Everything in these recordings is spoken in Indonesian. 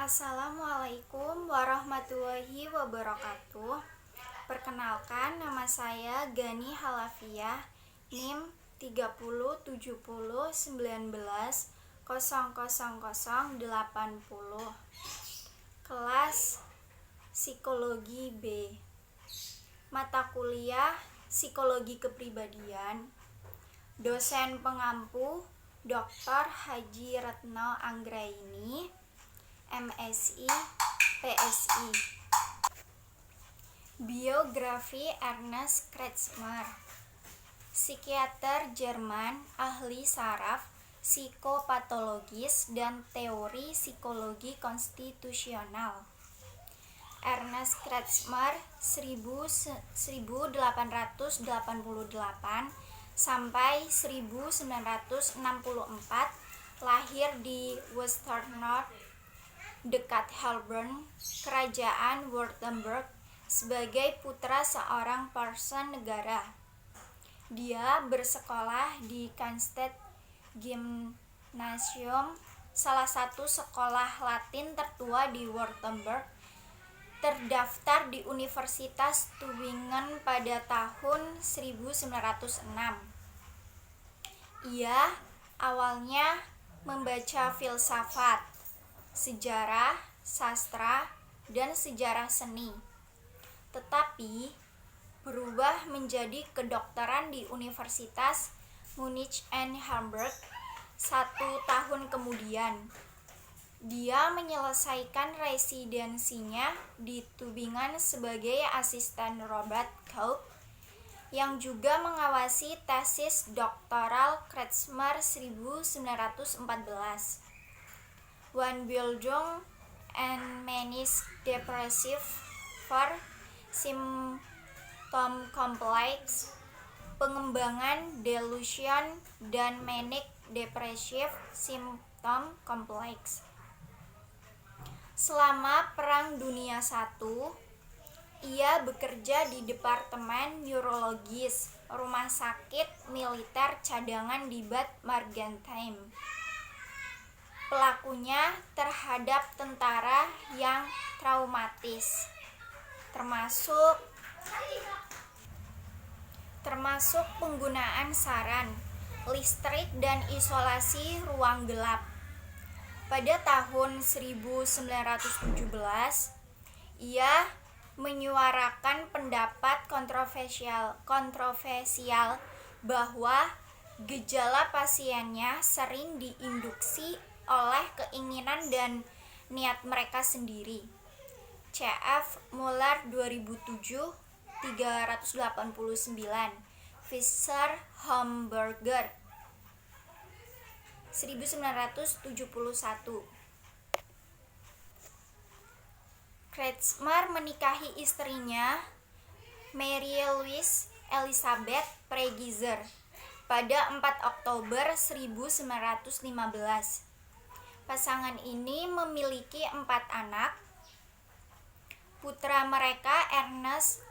Assalamualaikum warahmatullahi wabarakatuh. Perkenalkan, nama saya Gani Halafiah, NIM 307019000080, kelas Psikologi B, mata kuliah Psikologi Kepribadian. Dosen pengampu Dr. Haji Retno Anggraini, MSI, PSI. Biografi Ernest Kretschmer, psikiater Jerman, ahli saraf, psikopatologis, dan teori psikologi konstitusional. Ernest Kretschmer 1888 sampai 1964, lahir di Westernoord dekat Helbron, Kerajaan Württemberg, sebagai putra seorang person negara. Dia bersekolah di Kansstedt Gymnasium, salah satu sekolah Latin tertua di Württemberg. Terdaftar di Universitas Tübingen pada tahun 1906. Ia awalnya membaca filsafat, sejarah, sastra, dan sejarah seni, tetapi berubah menjadi kedokteran di Universitas Munich and Hamburg 1 tahun kemudian. Dia menyelesaikan residensinya di Tübingen sebagai asisten Robert Koch, yang juga mengawasi tesis doktoral Kretschmer 1914. One Bildung and Manisch Depressive for Symptom Complex, pengembangan delusion dan manic depressive symptom complex. Selama Perang Dunia I, ia bekerja di Departemen Neurologis Rumah Sakit Militer Cadangan di Bad Mergentheim. Pelakunya terhadap tentara yang traumatis, termasuk penggunaan saran, listrik, dan isolasi ruang gelap. Pada tahun 1917, ia menyuarakan pendapat kontroversial bahwa gejala pasiennya sering diinduksi oleh keinginan dan niat mereka sendiri. C.F. Muller 2007, 389, Fischer Homburger 1971. Kretschmer menikahi istrinya Marie-Louise Elisabeth Pregizer pada 4 Oktober 1915. Pasangan ini memiliki 4 anak. Putra mereka Ernest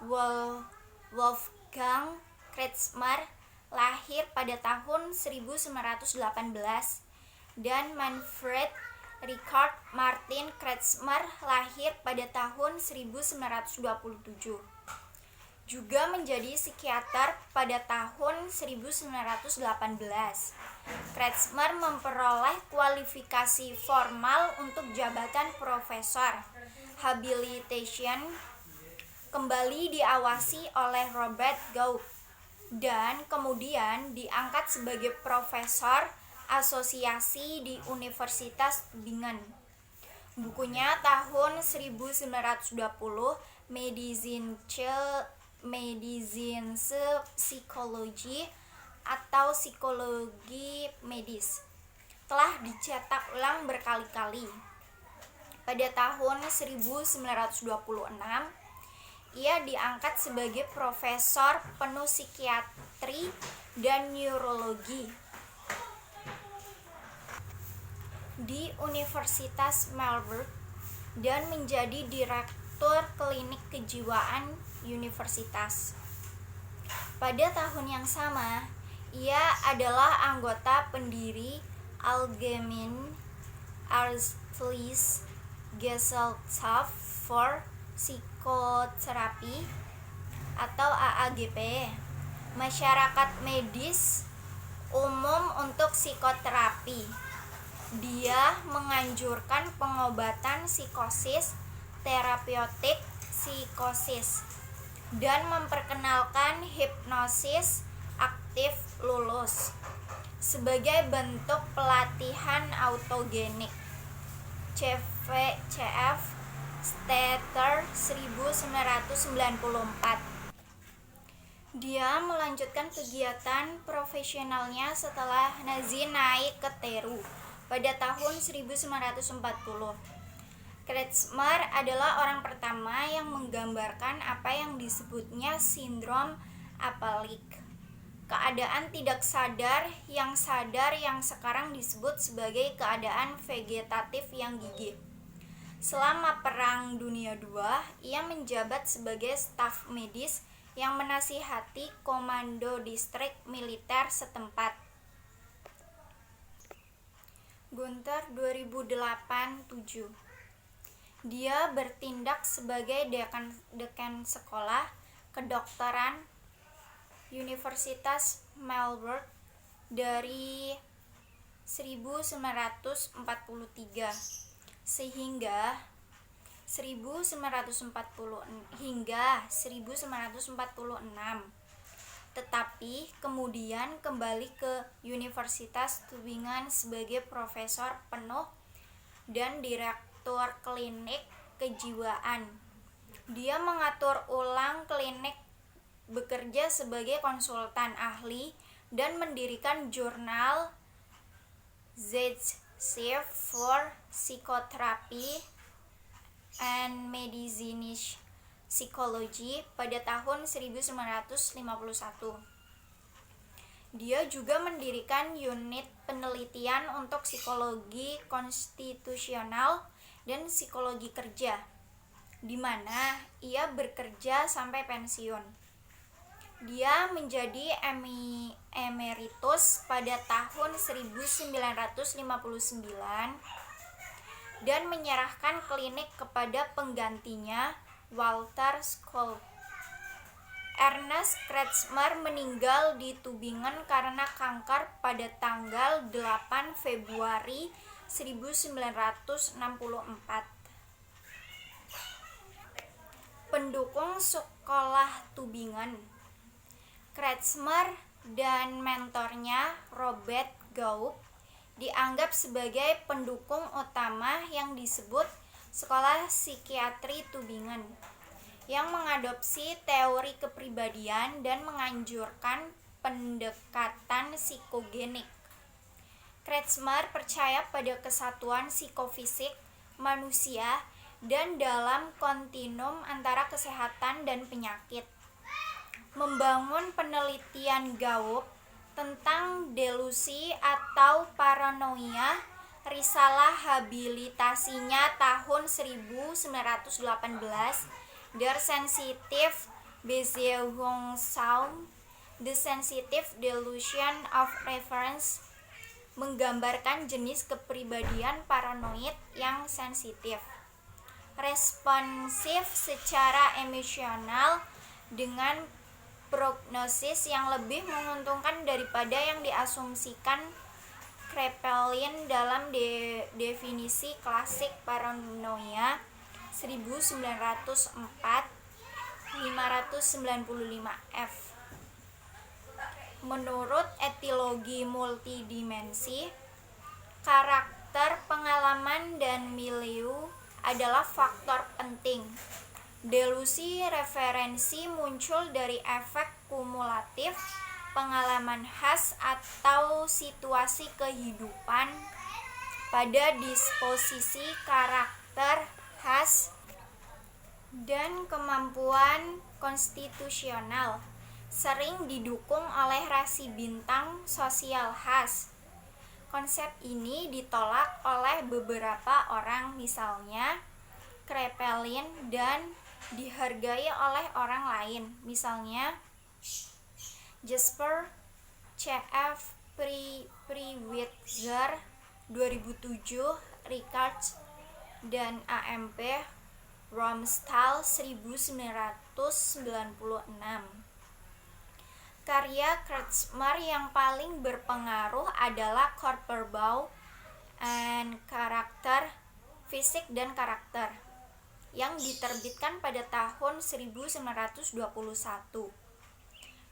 Wolfgang Kretschmer lahir pada tahun 1918 dan Manfred Richard Martin Kretschmer lahir pada tahun 1927. Juga menjadi psikiater pada tahun 1918. Kretschmer memperoleh kualifikasi formal untuk jabatan profesor habilitation, kembali diawasi oleh Robert Koch, dan kemudian diangkat sebagai profesor asosiasi di Universitas Tübingen. Bukunya tahun 1920, Medizinische Psychologie atau psikologi medis, telah dicetak ulang berkali-kali. Pada tahun 1926, ia diangkat sebagai profesor penuh psikiatri dan neurologi di Universitas Melbourne dan menjadi direktur klinik kejiwaan universitas. Pada tahun yang sama, ia adalah anggota pendiri Allgemeine Ärztliche Gesellschaft for Psychotherapy atau AAGP, masyarakat medis umum untuk psikoterapi. Dia menganjurkan pengobatan psikosis, terapeutik psikosis, dan memperkenalkan hipnosis aktif lulus sebagai bentuk pelatihan autogenik. CF Stetter 1994. Dia melanjutkan kegiatan profesionalnya setelah Nazi naik ke Teru pada tahun 1940. Kretschmer adalah orang pertama yang menggambarkan apa yang disebutnya sindrom apalik, keadaan tidak sadar yang sekarang disebut sebagai keadaan vegetatif yang gigih. Selama Perang Dunia II, ia menjabat sebagai staf medis yang menasihati komando distrik militer setempat. Gunther 2008-7. Dia bertindak sebagai dekan sekolah kedokteran Universitas Melbourne dari 1943 hingga 1946. Tetapi kemudian kembali ke Universitas Tübingen sebagai profesor penuh dan direktur klinik kejiwaan. Dia mengatur ulang klinik, bekerja sebagai konsultan ahli, dan mendirikan jurnal Zeitschrift for Psychotherapy and Medizinische Psychology pada tahun 1951. Dia juga mendirikan unit penelitian untuk psikologi konstitusional dan psikologi kerja, di mana ia bekerja sampai pensiun. Dia menjadi emeritus pada tahun 1959 dan menyerahkan klinik kepada penggantinya, Walter Schultz. Ernest Kretschmer meninggal di Tübingen karena kanker pada tanggal 8 Februari 1964. Pendukung sekolah Tübingen. Kretschmer dan mentornya Robert Gaup dianggap sebagai pendukung utama yang disebut Sekolah Psikiatri Tübingen, yang mengadopsi teori kepribadian dan menganjurkan pendekatan psikogenik. Kretschmer percaya pada kesatuan psikofisik manusia dan dalam kontinum antara kesehatan dan penyakit. Membangun penelitian Gaup tentang delusi atau paranoia, risalah habilitasinya tahun 1918, Der sensitive Beziehungsraum, The Sensitive Delusion of Reference, menggambarkan jenis kepribadian paranoid yang sensitif, responsif secara emosional, dengan prognosis yang lebih menguntungkan daripada yang diasumsikan Kraepelin dalam definisi klasik paranoia 1904 595F. Menurut etiologi multidimensi, karakter, pengalaman, dan milieu adalah faktor penting. Delusi referensi muncul dari efek kumulatif, pengalaman khas atau situasi kehidupan pada disposisi karakter khas dan kemampuan konstitusional, sering didukung oleh rasi bintang sosial khas. Konsep ini ditolak oleh beberapa orang, misalnya Kraepelin, dan dihargai oleh orang lain, misalnya Jesper C.F. Priwitzer 2007, Richard D. dan AMP Romstal 1996. Karya Kretschmer yang paling berpengaruh adalah Körperbau and Karakter, Fisik dan Karakter, yang diterbitkan pada tahun 1921.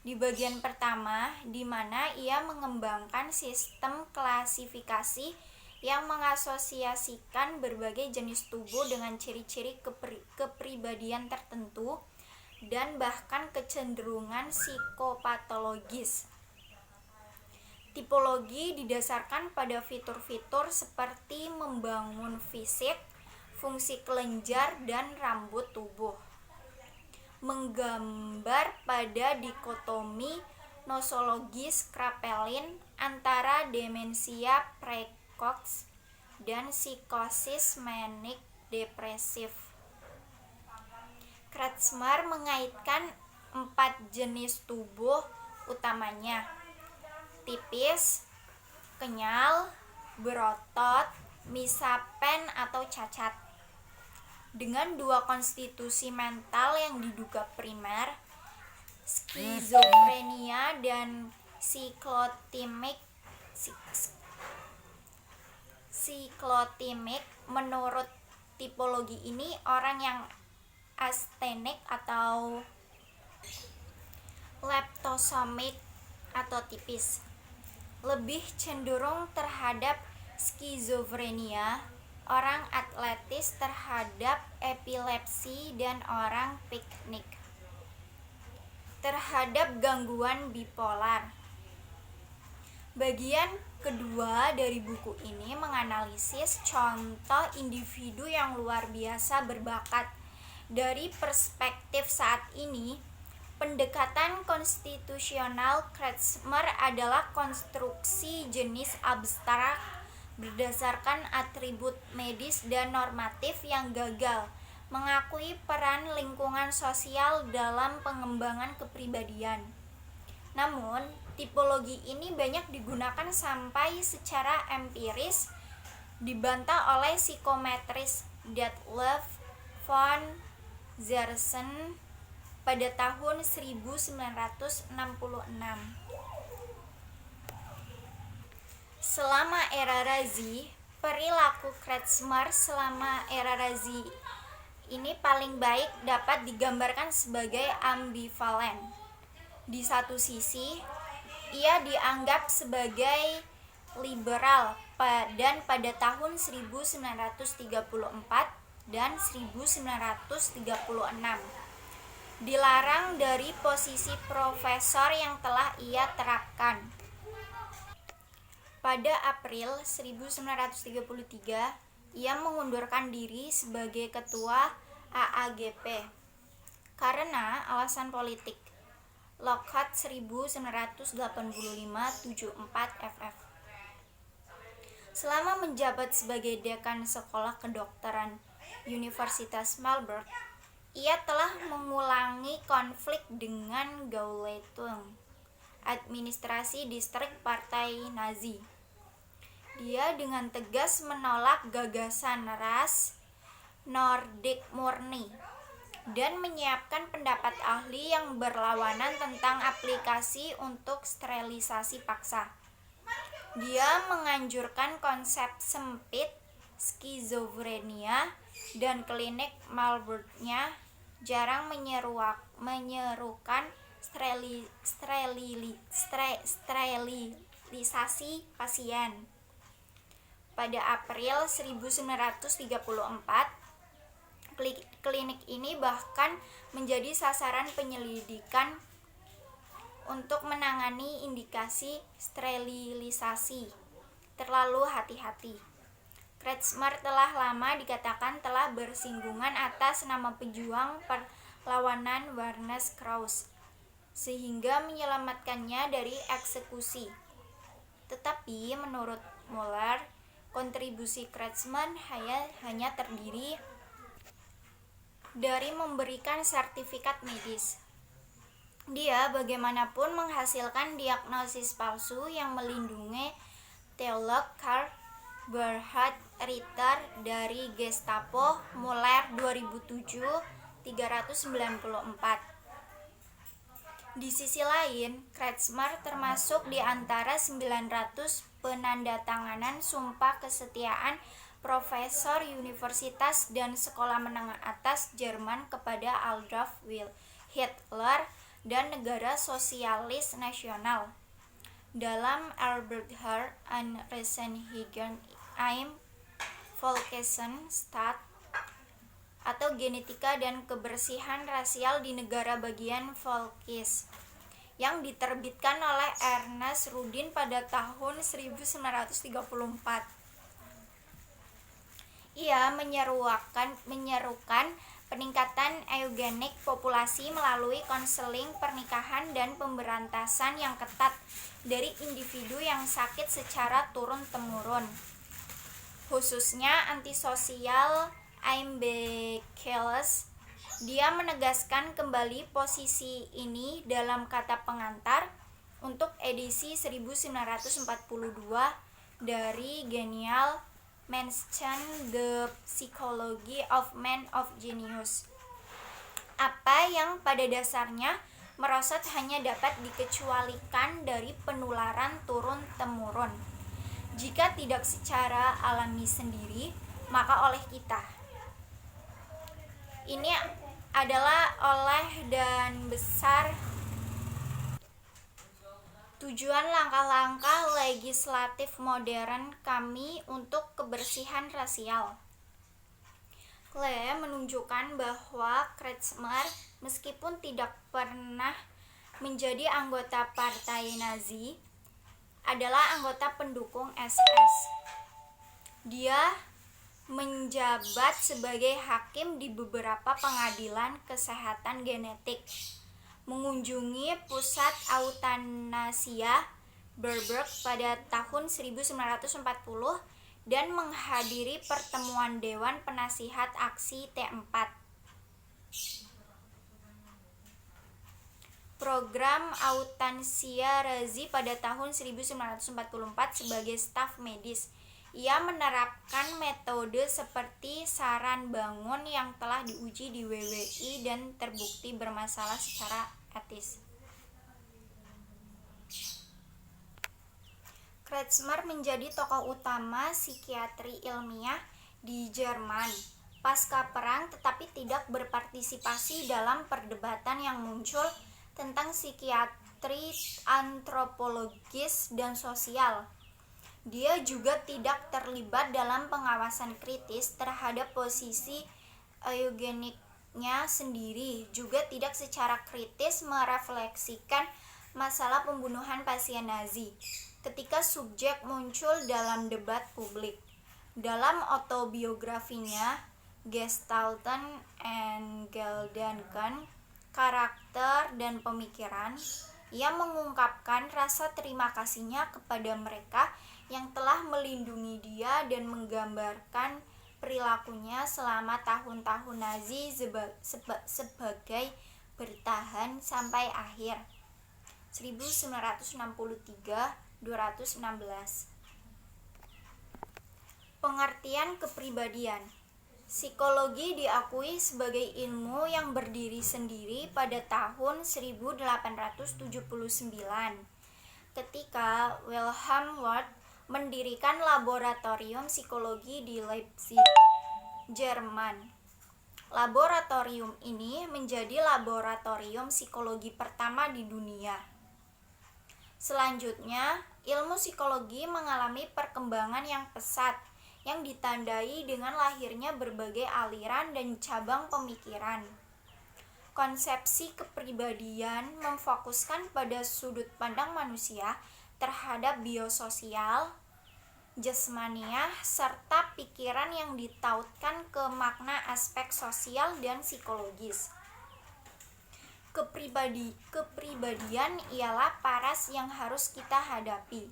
Di bagian pertama, di mana ia mengembangkan sistem klasifikasi yang mengasosiasikan berbagai jenis tubuh dengan ciri-ciri kepribadian tertentu dan bahkan kecenderungan psikopatologis. Tipologi didasarkan pada fitur-fitur seperti membangun fisik, fungsi kelenjar dan rambut tubuh. Menggambar pada dikotomi nosologis Kraepelin antara demensia precox dan psikosis manik depresif. Kretschmer mengaitkan 4 jenis tubuh utamanya: tipis, kenyal, berotot, misapen atau cacat, dengan 2 konstitusi mental yang diduga primer, skizofrenia dan siklotimik. Menurut tipologi ini, orang yang astenik atau leptosomik atau tipis lebih cenderung terhadap skizofrenia, orang atletis terhadap epilepsi, dan orang piknik terhadap gangguan bipolar. Bagian kedua dari buku ini menganalisis contoh individu yang luar biasa berbakat. Dari perspektif saat ini, pendekatan konstitusional Kretschmer adalah konstruksi jenis abstrak berdasarkan atribut medis dan normatif yang gagal mengakui peran lingkungan sosial dalam pengembangan kepribadian. Namun, tipologi ini banyak digunakan sampai secara empiris, dibantah oleh psikometris Detlev von Dzersen pada tahun 1966. Selama era Razi, perilaku Kretschmer selama era Razi ini paling baik dapat digambarkan sebagai ambivalen. Di satu sisi, ia dianggap sebagai liberal dan pada tahun 1934 dan 1936 dilarang dari posisi profesor yang telah ia terapkan. Pada April 1933, ia mengundurkan diri sebagai ketua AAGP karena alasan politik. Lockhart 1985-74 ff. Selama menjabat sebagai dekan Sekolah Kedokteran Universitas Marburg, ia telah mengulangi konflik dengan Gauleiter, administrasi distrik Partai Nazi. Dia dengan tegas menolak gagasan ras Nordik murni dan menyiapkan pendapat ahli yang berlawanan tentang aplikasi untuk sterilisasi paksa. Dia menganjurkan konsep sempit skizofrenia dan klinik Marburgnya jarang menyerukan sterilisasi pasien. Pada April 1934, klinik ini bahkan menjadi sasaran penyelidikan untuk menangani indikasi sterilisasi. Terlalu hati-hati. Kretschmer telah lama dikatakan telah bersinggungan atas nama pejuang perlawanan Warnes Krauss, sehingga menyelamatkannya dari eksekusi. Tetapi menurut Muller, kontribusi Kretschmer hanya terdiri dari memberikan sertifikat medis. Dia bagaimanapun menghasilkan diagnosis palsu yang melindungi teolog Karl Gerhard Ritter dari Gestapo, Mueller 2007, 394. Di sisi lain, Kretschmer termasuk di antara 900 penandatanganan sumpah kesetiaan profesor universitas dan sekolah menengah atas Jerman kepada Adolf Hitler dan negara sosialis nasional. Dalam Albert Herr and Resenhigen im Volksstaat atau genetika dan kebersihan rasial di negara bagian Volkis yang diterbitkan oleh Ernest Rudin pada tahun 1934. Ia menyerukan peningkatan eugenik populasi melalui konseling pernikahan dan pemberantasan yang ketat dari individu yang sakit secara turun-temurun, khususnya antisosial Einbekeles. Dia menegaskan kembali posisi ini dalam kata pengantar untuk edisi 1942 dari Genial Menschen, The Psychology of Man of Genius. Apa yang pada dasarnya merosot hanya dapat dikecualikan dari penularan turun-temurun. Jika tidak secara alami sendiri, maka oleh kita. Ini adalah oleh dan besar tujuan langkah-langkah legislatif modern kami untuk kebersihan rasial. Klee menunjukkan bahwa Kretschmer meskipun tidak pernah menjadi anggota partai Nazi, adalah anggota pendukung SS. Dia menjabat sebagai hakim di beberapa pengadilan kesehatan genetik, mengunjungi pusat eutanasia Berberg pada tahun 1940 dan menghadiri pertemuan Dewan Penasihat Aksi T4. Program eutanasia Razi pada tahun 1944 sebagai staf medis. Ia menerapkan metode seperti saran bangun yang telah diuji di WWI dan terbukti bermasalah secara etis. Kretschmer menjadi tokoh utama psikiatri ilmiah di Jerman pasca perang, tetapi tidak berpartisipasi dalam perdebatan yang muncul tentang psikiatri antropologis dan sosial. Dia juga tidak terlibat dalam pengawasan kritis terhadap posisi eugeniknya sendiri, juga tidak secara kritis merefleksikan masalah pembunuhan pasien Nazi ketika subjek muncul dalam debat publik. Dalam autobiografinya Gestalten and Gedanken, Karakter dan Pemikiran, ia mengungkapkan rasa terima kasihnya kepada mereka yang telah melindungi dia dan menggambarkan perilakunya selama tahun-tahun Nazi sebagai bertahan sampai akhir. 1963-216. Pengertian kepribadian. Psikologi diakui sebagai ilmu yang berdiri sendiri pada tahun 1879 ketika Wilhelm Wundt mendirikan laboratorium psikologi di Leipzig, Jerman. Laboratorium ini menjadi laboratorium psikologi pertama di dunia. Selanjutnya, ilmu psikologi mengalami perkembangan yang pesat yang ditandai dengan lahirnya berbagai aliran dan cabang pemikiran. Konsepsi kepribadian memfokuskan pada sudut pandang manusia terhadap biososial, jasmaniah, serta pikiran yang ditautkan ke makna aspek sosial dan psikologis. Kepribadian ialah paras yang harus kita hadapi.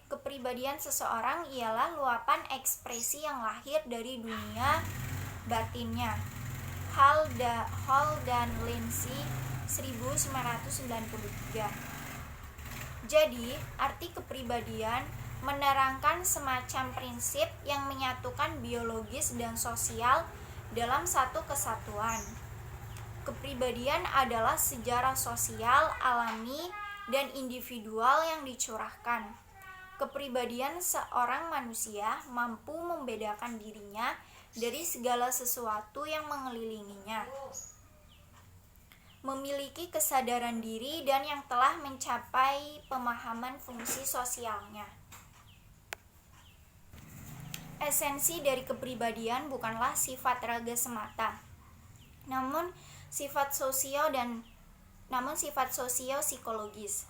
Kepribadian seseorang ialah luapan ekspresi yang lahir dari dunia batinnya. Hall dan Lindsay, 1993. Jadi, arti kepribadian menerangkan semacam prinsip yang menyatukan biologis dan sosial dalam satu kesatuan. Kepribadian adalah sejarah sosial, alami, dan individual yang dicurahkan. Kepribadian seorang manusia mampu membedakan dirinya dari segala sesuatu yang mengelilinginya, memiliki kesadaran diri dan yang telah mencapai pemahaman fungsi sosialnya. Esensi dari kepribadian bukanlah sifat raga semata, namun sifat sosio-psikologis.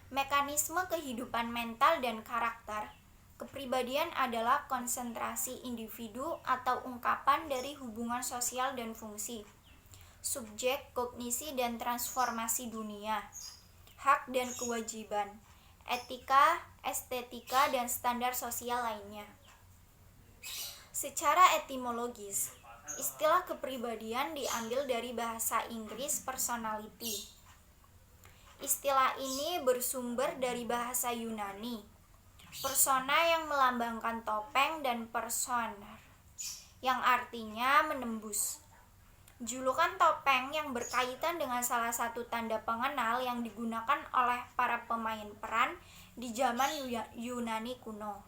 Mekanisme kehidupan mental dan karakter. Kepribadian adalah konsentrasi individu atau ungkapan dari hubungan sosial dan fungsi, subjek, kognisi, dan transformasi dunia, hak dan kewajiban, etika, estetika, dan standar sosial lainnya. Secara etimologis, istilah kepribadian diambil dari bahasa Inggris personality. Istilah ini bersumber dari bahasa Yunani, persona yang melambangkan topeng dan personer, yang artinya menembus. Julukan topeng yang berkaitan dengan salah satu tanda pengenal yang digunakan oleh para pemain peran di zaman Yunani kuno.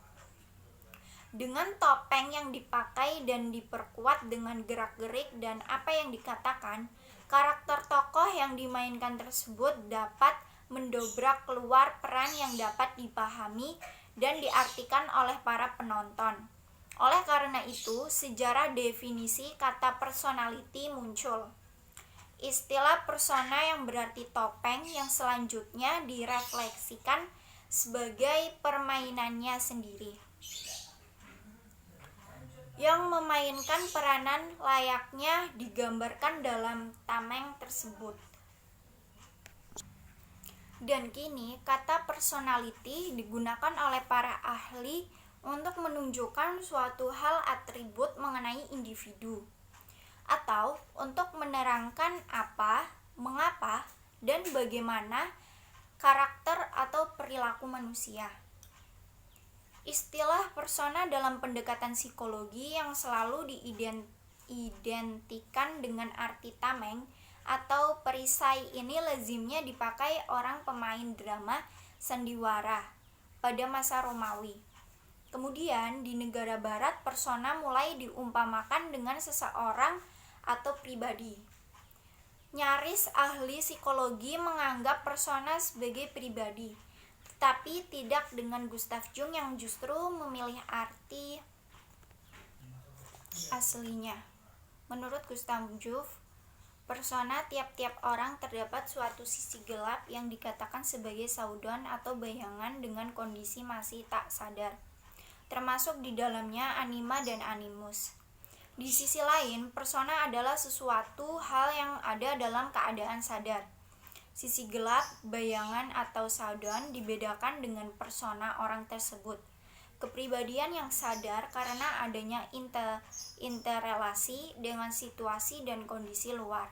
Dengan topeng yang dipakai dan diperkuat dengan gerak-gerik dan apa yang dikatakan, karakter tokoh yang dimainkan tersebut dapat mendobrak keluar peran yang dapat dipahami dan diartikan oleh para penonton. Oleh karena itu, sejarah definisi kata personality muncul. Istilah persona yang berarti topeng yang selanjutnya direfleksikan sebagai permainannya sendiri, yang memainkan peranan layaknya digambarkan dalam tameng tersebut. Dan kini kata personality digunakan oleh para ahli untuk menunjukkan suatu hal atribut mengenai individu, atau untuk menerangkan apa, mengapa, dan bagaimana karakter atau perilaku manusia. Istilah persona dalam pendekatan psikologi yang selalu diidentikan dengan arti tameng atau perisai ini lazimnya dipakai orang pemain drama sandiwara pada masa Romawi. Kemudian di negara barat persona mulai diumpamakan dengan seseorang atau pribadi. Nyaris ahli psikologi menganggap persona sebagai pribadi, tapi tidak dengan Gustav Jung yang justru memilih arti aslinya. Menurut Gustav Jung, persona tiap-tiap orang terdapat suatu sisi gelap yang dikatakan sebagai saudon atau bayangan dengan kondisi masih tak sadar, termasuk di dalamnya anima dan animus. Di sisi lain, persona adalah sesuatu hal yang ada dalam keadaan sadar. Sisi gelap, bayangan atau saudon dibedakan dengan persona orang tersebut. Kepribadian yang sadar karena adanya interrelasi dengan situasi dan kondisi luar.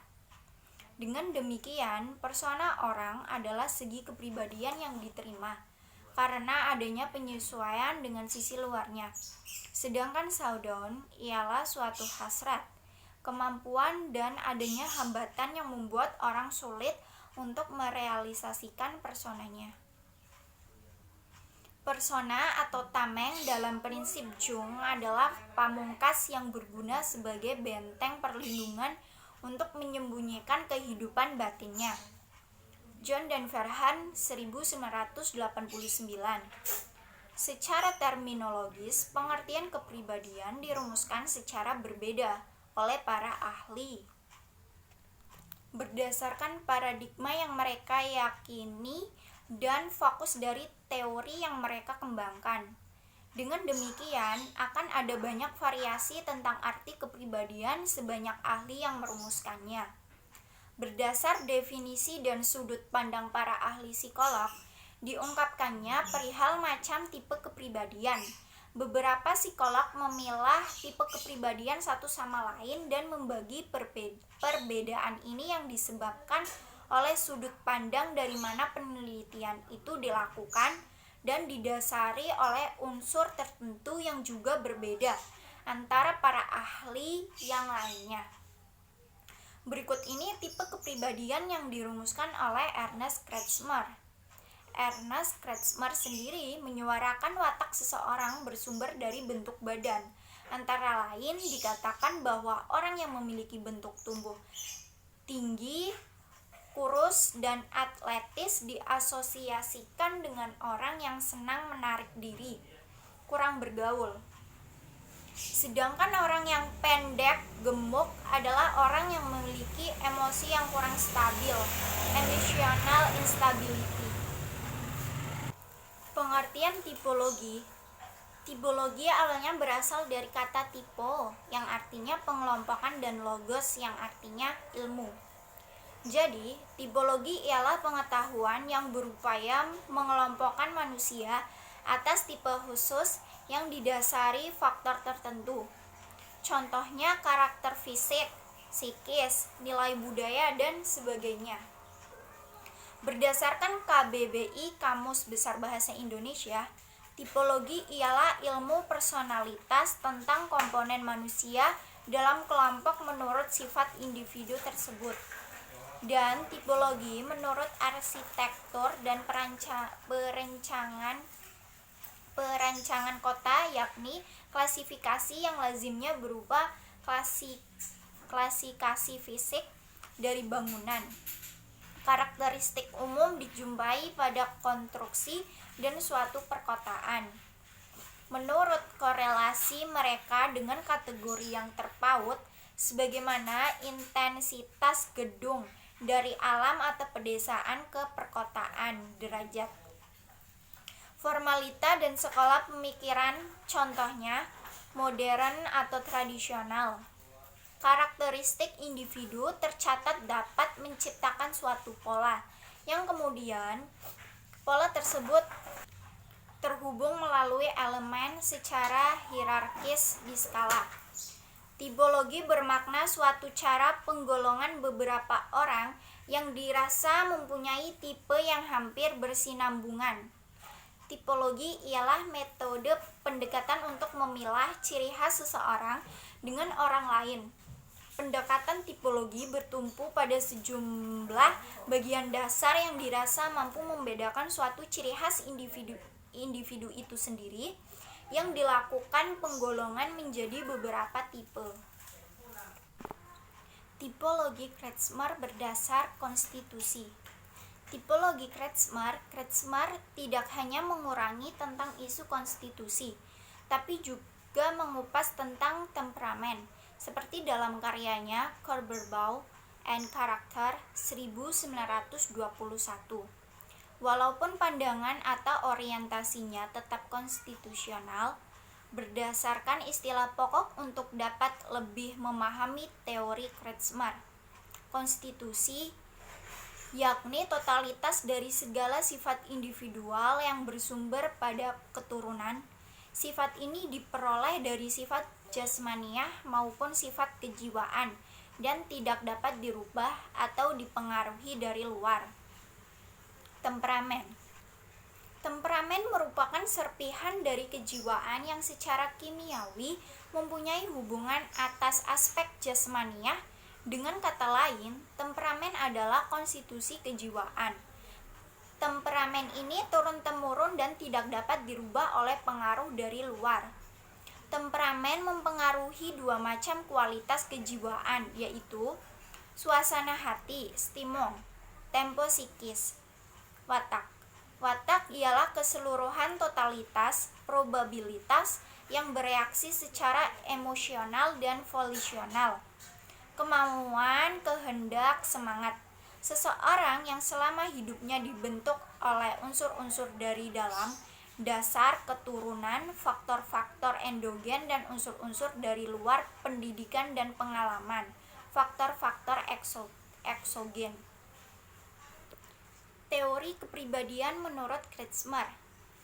Dengan demikian, persona orang adalah segi kepribadian yang diterima karena adanya penyesuaian dengan sisi luarnya. Sedangkan saudon ialah suatu hasrat, kemampuan dan adanya hambatan yang membuat orang sulit untuk merealisasikan personanya. Persona atau tameng dalam prinsip Jung adalah pamungkas yang berguna sebagai benteng perlindungan untuk menyembunyikan kehidupan batinnya. John dan Verhan, 1989. Secara terminologis, pengertian kepribadian dirumuskan secara berbeda oleh para ahli berdasarkan paradigma yang mereka yakini dan fokus dari teori yang mereka kembangkan. Dengan demikian, akan ada banyak variasi tentang arti kepribadian sebanyak ahli yang merumuskannya. Berdasar definisi dan sudut pandang para ahli psikolog, diungkapkannya perihal macam tipe kepribadian. Beberapa psikolog memilah tipe kepribadian satu sama lain dan membagi perbedaan ini yang disebabkan oleh sudut pandang dari mana penelitian itu dilakukan dan didasari oleh unsur tertentu yang juga berbeda antara para ahli yang lainnya. Berikut ini tipe kepribadian yang dirumuskan oleh Ernest Kretschmer. Ernest Kretschmer sendiri menyuarakan watak seseorang bersumber dari bentuk badan. Antara lain dikatakan bahwa orang yang memiliki bentuk tubuh tinggi, kurus, dan atletis diasosiasikan dengan orang yang senang menarik diri, kurang bergaul. Sedangkan orang yang pendek, gemuk adalah orang yang memiliki emosi yang kurang stabil, emotional instability. Pengertian tipologi. Tipologi awalnya berasal dari kata typo yang artinya pengelompokan dan logos yang artinya ilmu. Jadi, tipologi ialah pengetahuan yang berupaya mengelompokkan manusia atas tipe khusus yang didasari faktor tertentu. Contohnya karakter fisik, psikis, nilai budaya, dan sebagainya. Berdasarkan KBBI Kamus Besar Bahasa Indonesia, tipologi ialah ilmu personalitas tentang komponen manusia dalam kelompok menurut sifat individu tersebut. Dan tipologi menurut arsitektur dan perancangan kota, yakni klasifikasi yang lazimnya berupa klasifikasi fisik dari bangunan. Karakteristik umum dijumpai pada konstruksi dan suatu perkotaan. Menurut korelasi mereka dengan kategori yang terpaut, sebagaimana intensitas gedung dari alam atau pedesaan ke perkotaan, derajat formalita dan sekolah pemikiran, contohnya modern atau tradisional. Karakteristik individu tercatat dapat menciptakan suatu pola, yang kemudian pola tersebut terhubung melalui elemen secara hierarkis di skala. Tipologi bermakna suatu cara penggolongan beberapa orang yang dirasa mempunyai tipe yang hampir bersinambungan. Tipologi ialah metode pendekatan untuk memilah ciri khas seseorang dengan orang lain. Pendekatan tipologi bertumpu pada sejumlah bagian dasar yang dirasa mampu membedakan suatu ciri khas individu itu sendiri, yang dilakukan penggolongan menjadi beberapa tipe. Tipologi Kretschmer berdasar konstitusi. Tipologi Kretschmer tidak hanya mengurangi tentang isu konstitusi, tapi juga mengupas tentang temperamen, seperti dalam karyanya Körperbau and Character 1921. Walaupun pandangan atau orientasinya tetap konstitusional, berdasarkan istilah pokok untuk dapat lebih memahami teori Kretschmer, konstitusi yakni totalitas dari segala sifat individual yang bersumber pada keturunan. Sifat ini diperoleh dari sifat jasmaniah maupun sifat kejiwaan dan tidak dapat dirubah atau dipengaruhi dari luar. Temperamen. Temperamen merupakan serpihan dari kejiwaan yang secara kimiawi mempunyai hubungan atas aspek jasmaniah. Dengan kata lain, temperamen adalah konstitusi kejiwaan. Temperamen ini turun-temurun dan tidak dapat dirubah oleh pengaruh dari luar. Temperamen mempengaruhi dua macam kualitas kejiwaan, yaitu suasana hati, stimong, tempo psikis, watak. Watak ialah keseluruhan totalitas probabilitas yang bereaksi secara emosional dan volisional. Kemauan, kehendak, semangat. Seseorang yang selama hidupnya dibentuk oleh unsur-unsur dari dalam, dasar, keturunan, faktor-faktor endogen dan unsur-unsur dari luar, pendidikan dan pengalaman, faktor-faktor eksogen. Teori kepribadian menurut Kretschmer.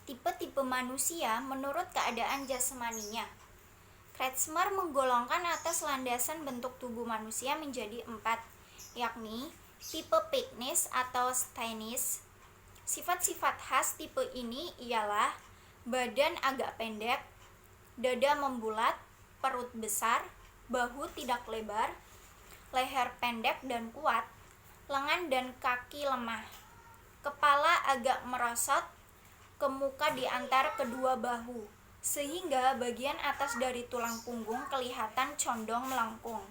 Tipe-tipe manusia menurut keadaan jasmaninya. Kretschmer menggolongkan atas landasan bentuk tubuh manusia menjadi 4, yakni tipe Pygmies atau Steinitz, Sifat-sifat khas tipe ini ialah badan agak pendek, dada membulat, perut besar, bahu tidak lebar, leher pendek dan kuat, lengan dan kaki lemah, kepala agak merosot ke muka di antara kedua bahu, sehingga bagian atas dari tulang punggung kelihatan condong melengkung.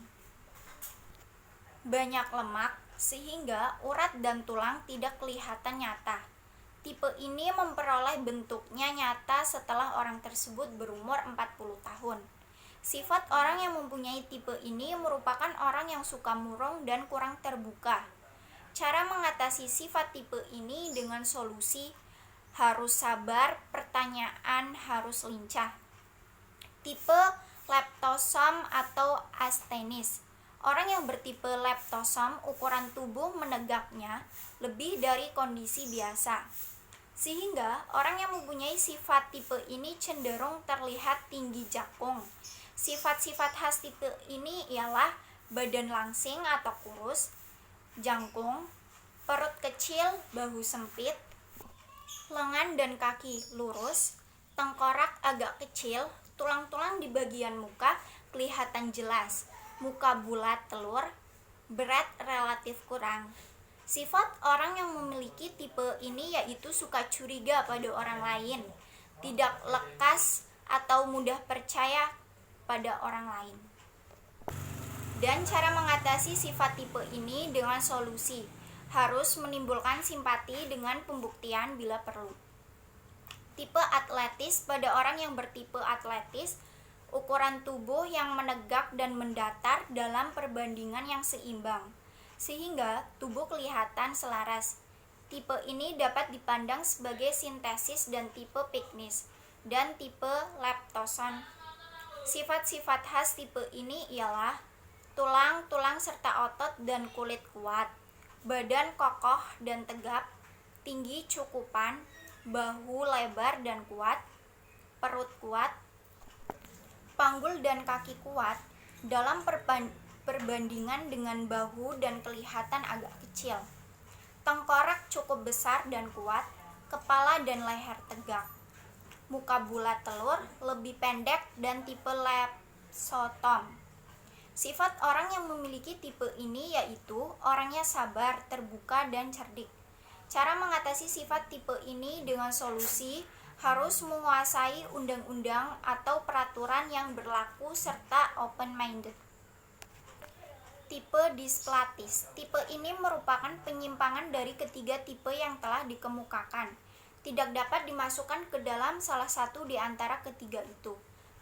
Banyak lemak, sehingga urat dan tulang tidak kelihatan nyata. Tipe ini memperoleh bentuknya nyata setelah orang tersebut berumur 40 tahun. Sifat orang yang mempunyai tipe ini merupakan orang yang suka murung dan kurang terbuka. Cara mengatasi sifat tipe ini dengan solusi harus sabar, pertanyaan harus lincah. Tipe leptosom atau astenis. Orang yang bertipe leptosom ukuran tubuh menegaknya lebih dari kondisi biasa. Sehingga orang yang mempunyai sifat tipe ini cenderung terlihat tinggi jakung. Sifat-sifat khas tipe ini ialah badan langsing atau kurus, jangkung, perut kecil, bahu sempit, lengan dan kaki lurus, tengkorak agak kecil, tulang-tulang di bagian muka kelihatan jelas, muka bulat telur, berat relatif kurang. Sifat orang yang memiliki tipe ini yaitu suka curiga pada orang lain, tidak lekas atau mudah percaya pada orang lain. Dan cara mengatasi sifat tipe ini dengan solusi harus menimbulkan simpati dengan pembuktian bila perlu. Tipe atletis. Pada orang yang bertipe atletis, ukuran tubuh yang menegak dan mendatar dalam perbandingan yang seimbang, sehingga tubuh kelihatan selaras. Tipe ini dapat dipandang sebagai sintesis dan tipe piknis dan tipe leptoson. Sifat-sifat khas tipe ini ialah tulang-tulang serta otot dan kulit kuat, badan kokoh dan tegap, tinggi cukupan, bahu lebar dan kuat, perut kuat, panggul dan kaki kuat dalam perbandingan dengan bahu dan kelihatan agak kecil, tengkorak cukup besar dan kuat, kepala dan leher tegak, muka bulat telur, lebih pendek dan tipe leptosom. Sifat orang yang memiliki tipe ini yaitu orangnya sabar, terbuka, dan cerdik. Cara mengatasi sifat tipe ini dengan solusi harus menguasai undang-undang atau peraturan yang berlaku serta open-minded. Tipe displatis. Tipe ini merupakan penyimpangan dari ketiga tipe yang telah dikemukakan. Tidak dapat dimasukkan ke dalam salah satu di antara ketiga itu,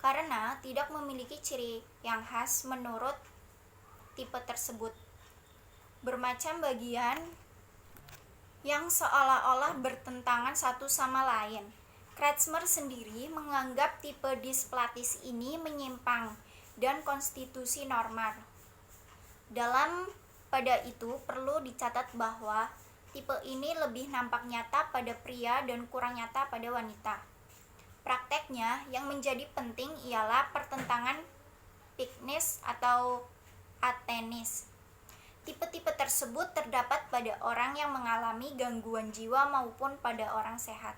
karena tidak memiliki ciri yang khas menurut tipe tersebut. Bermacam bagian yang seolah-olah bertentangan satu sama lain. Kretschmer sendiri menganggap tipe displatis ini menyimpang dan konstitusi normal. Pada itu perlu dicatat bahwa tipe ini lebih nampak nyata pada pria dan kurang nyata pada wanita. Prakteknya yang menjadi penting ialah pertentangan piknis atau atenis. Tipe-tipe tersebut terdapat pada orang yang mengalami gangguan jiwa maupun pada orang sehat.